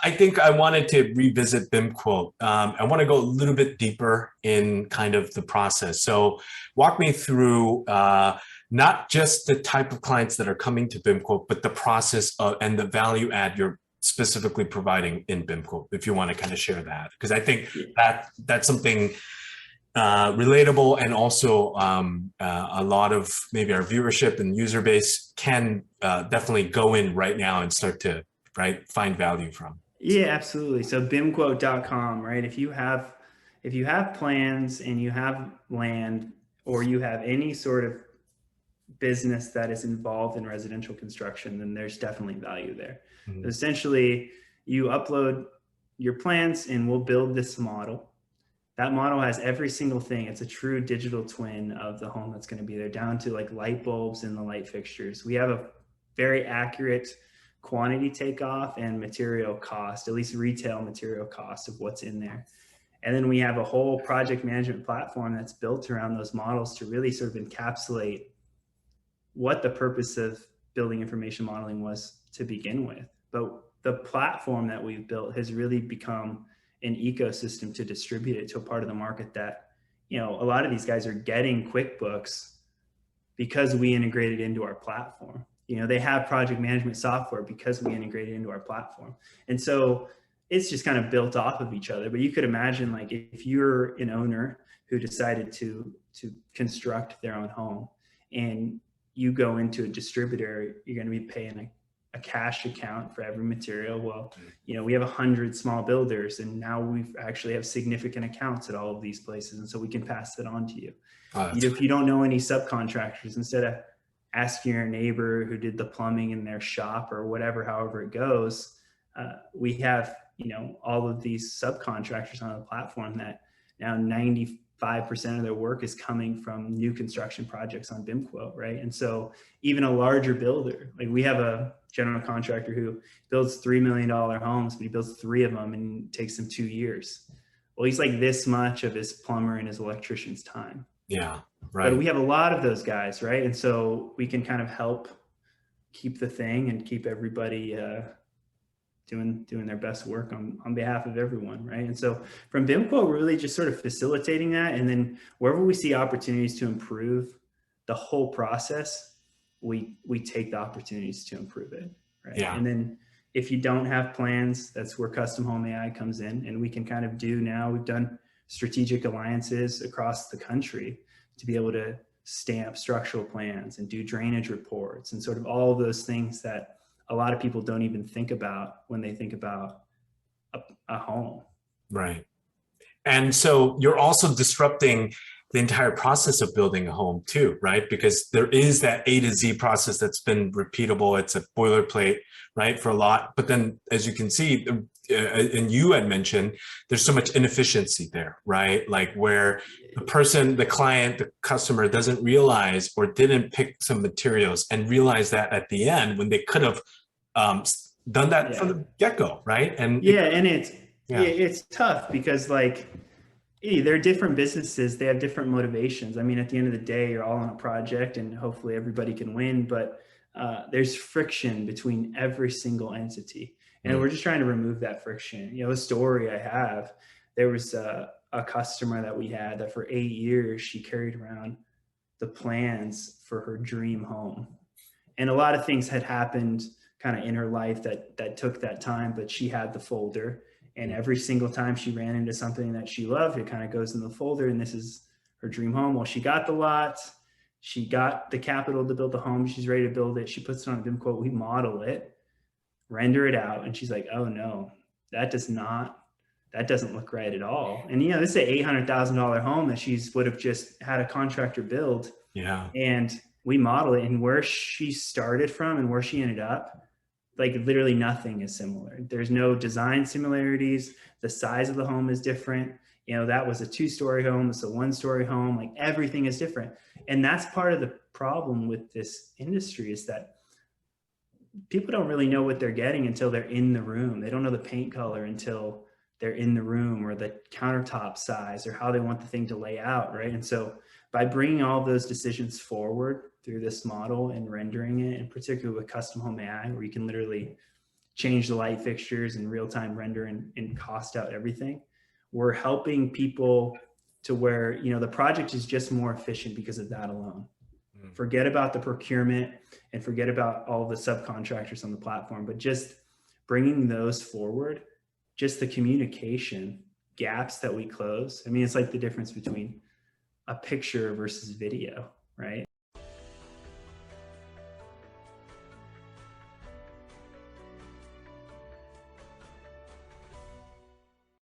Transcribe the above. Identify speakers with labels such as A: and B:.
A: I think I wanted to revisit BIMQuote. I want to go a little bit deeper in kind of the process. So walk me through not just the type of clients that are coming to BIMQuote, but the process and the value add you're specifically providing in BIMQuote, if you want to kind of share that. Because I think that's something relatable, and also a lot of maybe our viewership and user base can definitely go in right now and start to find value from.
B: Yeah, absolutely. So BIMQuote.com, right? If you have plans and you have land, or you have any sort of business that is involved in residential construction, then there's definitely value there.
A: Mm-hmm.
B: So essentially, you upload your plans and we'll build this model. That model has every single thing. It's a true digital twin of the home that's going to be there, down to like light bulbs and the light fixtures. We have a very accurate quantity takeoff and material cost, at least retail material cost of what's in there. And then we have a whole project management platform that's built around those models to really sort of encapsulate what the purpose of building information modeling was to begin with. But the platform that we've built has really become an ecosystem to distribute it to a part of the market that, a lot of these guys are getting QuickBooks because we integrated into our platform. They have project management software because we integrated into our platform. And so it's just kind of built off of each other. But you could imagine, like, if you're an owner who decided to construct their own home and you go into a distributor, you're going to be paying a cash account for every material. Well, we have 100 small builders, and now we actually have significant accounts at all of these places. And so we can pass that on to you. If you don't know any subcontractors, instead of asking your neighbor who did the plumbing in their shop or whatever, however it goes, we have, all of these subcontractors on the platform that now 95% of their work is coming from new construction projects on BIMQuote, right? And so even a larger builder, like we have a general contractor who builds $3 million homes, but he builds 3 of them and it takes him 2 years. Well, he's like this much of his plumber and his electrician's time.
A: Yeah, right.
B: But we have a lot of those guys, right? And so we can kind of help keep the thing and keep everybody doing their best work on behalf of everyone, right? And so from BIMQuote, we're really just sort of facilitating that. And then wherever we see opportunities to improve the whole process, we take the opportunities to improve it, right?
A: Yeah.
B: And then if you don't have plans, that's where Custom Home AI comes in. And we can kind of we've done strategic alliances across the country to be able to stamp structural plans and do drainage reports and sort of all of those things that a lot of people don't even think about when they think about a home.
A: Right. And so you're also disrupting the entire process of building a home too, right? Because there is that A to Z process that's been repeatable. It's a boilerplate, right, for a lot. But then, as you can see, and you had mentioned, there's so much inefficiency there, right? Like where the person, the client, the customer doesn't realize or didn't pick some materials and realize that at the end when they could have done that from the get-go, right? And
B: it's tough because, like, they're different businesses. They have different motivations. I mean, at the end of the day, you're all on a project and hopefully everybody can win, but there's friction between every single entity. And we're just trying to remove that friction. A story I have, there was a customer that we had that for 8 years, she carried around the plans for her dream home. And a lot of things had happened kind of in her life that took that time, but she had the folder. And every single time she ran into something that she loved, it kind of goes in the folder, and this is her dream home. Well, she got the lot, she got the capital to build the home, she's ready to build it. She puts it on a BIMQuote, we model it, render it out, and she's like, oh no, that doesn't look right at all. And this is an $800,000 home that she would have just had a contractor build.
A: Yeah.
B: And we model it, and where she started from and where she ended up, like literally nothing is similar. There's no design similarities. The size of the home is different. That was a 2-story home. It's a 1-story home. Like everything is different. And that's part of the problem with this industry, is that people don't really know what they're getting until they're in the room. They don't know the paint color until they're in the room, or the countertop size, or how they want the thing to lay out, right? And so by bringing all of those decisions forward through this model and rendering it, and particularly with Custom Home AI, where you can literally change the light fixtures and real-time render and cost out everything. We're helping people to where, you know, the project is just more efficient because of that alone. Forget about the procurement and forget about all the subcontractors on the platform, but just bringing those forward, just the communication gaps that we close. I mean, it's like the difference between a picture versus video, right?